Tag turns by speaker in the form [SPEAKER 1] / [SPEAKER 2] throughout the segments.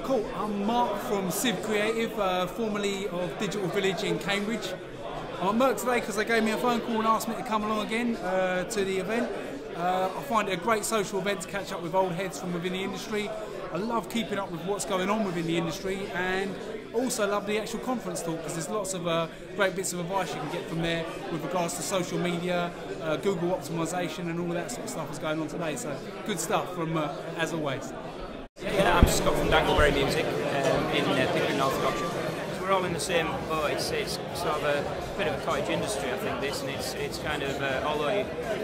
[SPEAKER 1] Cool, I'm Mark from Civ Creative, formerly of Digital Village in Cambridge. I'm at MIRC today because they gave me a phone call and asked me to come along again to the event. I find it a great social event to catch up with old heads from within the industry. I love keeping up with what's going on within the industry, and also love the actual conference talk because there's lots of great bits of advice you can get from there with regards to social media, Google optimization and all that sort of stuff is going on today. So good stuff from as always.
[SPEAKER 2] Yeah, I'm Scott from Dangleberry Music in Pickering, North Yorkshire. So we're all in the same boat. It's sort of a bit of a cottage industry, I think, this, and it's kind of, although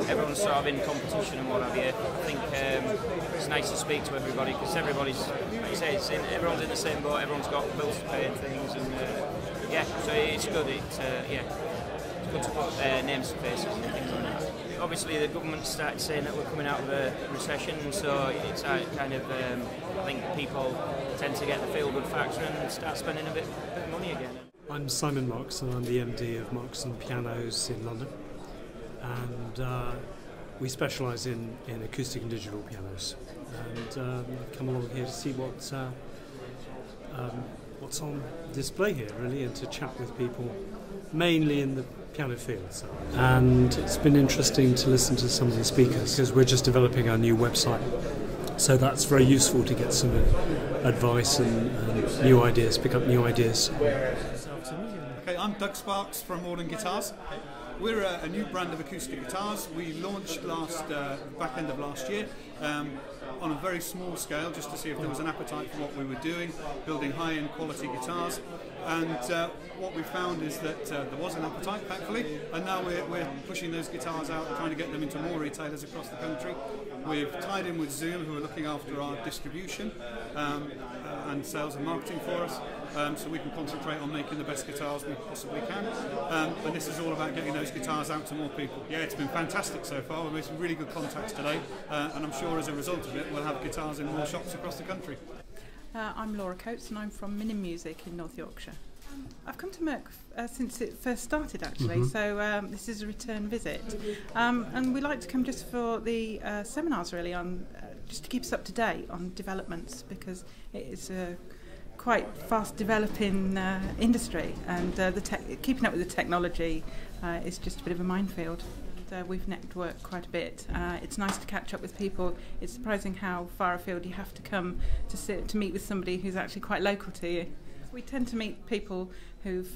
[SPEAKER 2] everyone's sort of in competition and what have you, I think it's nice to speak to everybody because everybody's, like you say, everyone's in the same boat, everyone's got bills to pay and things, and yeah, so it's good. It's good to put names to faces and things like that. Obviously, the government started saying that we're coming out of a recession, so it's kind of, I think people tend to get the feel-good factor and start spending a bit of money again.
[SPEAKER 3] I'm Simon Marks and I'm the MD of Marks and Pianos in London, and we specialise in acoustic and digital pianos, and I've come along here to see what's on display here really, and to chat with people mainly in the piano field. So. And it's been interesting to listen to some of the speakers because we're just developing our new website, so that's very useful to get some advice and new ideas, pick up new ideas.
[SPEAKER 4] Okay, I'm Doug Sparks from Modern Guitars. We're a new brand of acoustic guitars. We launched back end of last year on a very small scale, just to see if there was an appetite for what we were doing, building high-end quality guitars. And what we found is that there was an appetite, thankfully, and now we're pushing those guitars out and trying to get them into more retailers across the country. We've tied in with Zoom, who are looking after our distribution and sales and marketing for us, so we can concentrate on making the best guitars we possibly can. And this is all about getting those guitars out to more people. Yeah, it's been fantastic so far. We've made some really good contacts today, and I'm sure as a result of it, we'll have guitars in more shops across the country.
[SPEAKER 5] I'm Laura Coates and I'm from Minim Music in North Yorkshire. I've come to MIRC since it first started actually, so this is a return visit. And we like to come just for the seminars really, on just to keep us up to date on developments, because it is a quite fast developing industry, and keeping up with the technology is just a bit of a minefield. We've networked quite a bit. It's nice to catch up with people. It's surprising how far afield you have to come to meet with somebody who's actually quite local to you. We tend to meet people who've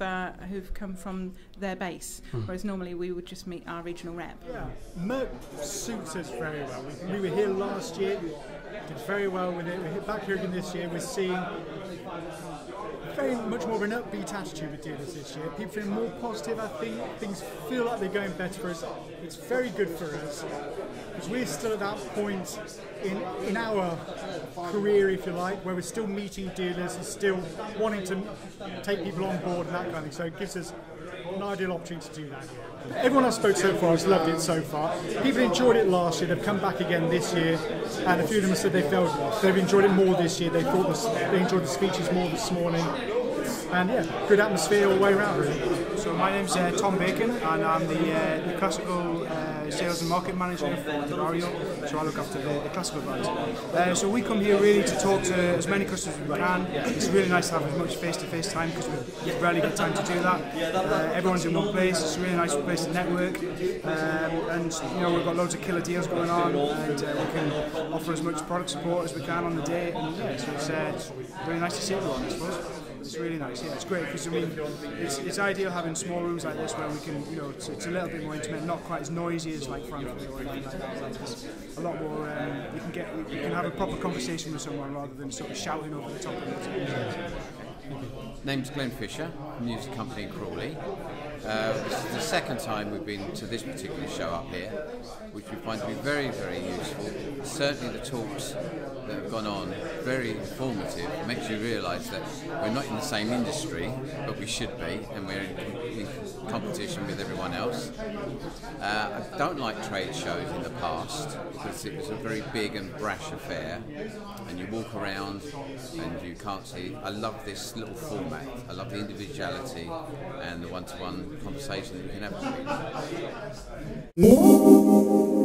[SPEAKER 5] come from their base, whereas normally we would just meet our regional rep.
[SPEAKER 6] Yeah, MIRC suits us very well. We were here last year, did very well with it. We're back here again this year. We're seeing very much more of an upbeat attitude with dealers this year. People feeling more positive. I think things feel like they're going better for us. It's very good for us because we're still at that point in our career, if you like, where we're still meeting dealers and still wanting to take people on board and that kind of thing. So it gives us an ideal opportunity to do that. Everyone I've spoken to so far has loved it so far. People enjoyed it last year, they've come back again this year, and a few of them have said they've enjoyed it more this year. They enjoyed the speeches more this morning. And yeah, good atmosphere all the way around really.
[SPEAKER 7] So my name's Tom Bacon, and I'm the classical sales and market manager for Dario, so I look after the classical brands. So we come here really to talk to as many customers as we can. It's really nice to have as much face-to-face time because we rarely get time to do that. Everyone's in one place, it's a really nice place to network, and you know, we've got loads of killer deals going on, and we can offer as much product support as we can on the day, and yeah, so it's really nice to see everyone, I suppose. It's really nice, yeah, it's great because I mean, it's ideal having small rooms like this where we can, you know, it's a little bit more intimate, not quite as noisy as like Frankfurt or anything like that. It's a lot more, you can have a proper conversation with someone rather than sort of shouting over the top of it.
[SPEAKER 8] Name's Glenn Fisher, music company in Crawley. This is the second time we've been to this particular show up here, which we find to be very, very useful. certainly the talks that have gone on, very informative. It makes you realise that we're not in the same industry, but we should be, and we're in competition with everyone else. I don't like trade shows in the past because it was a very big and brash affair, and you walk around and you can't see. I love this little format. I love the individuality and the one-to-one conversation that you can have with people.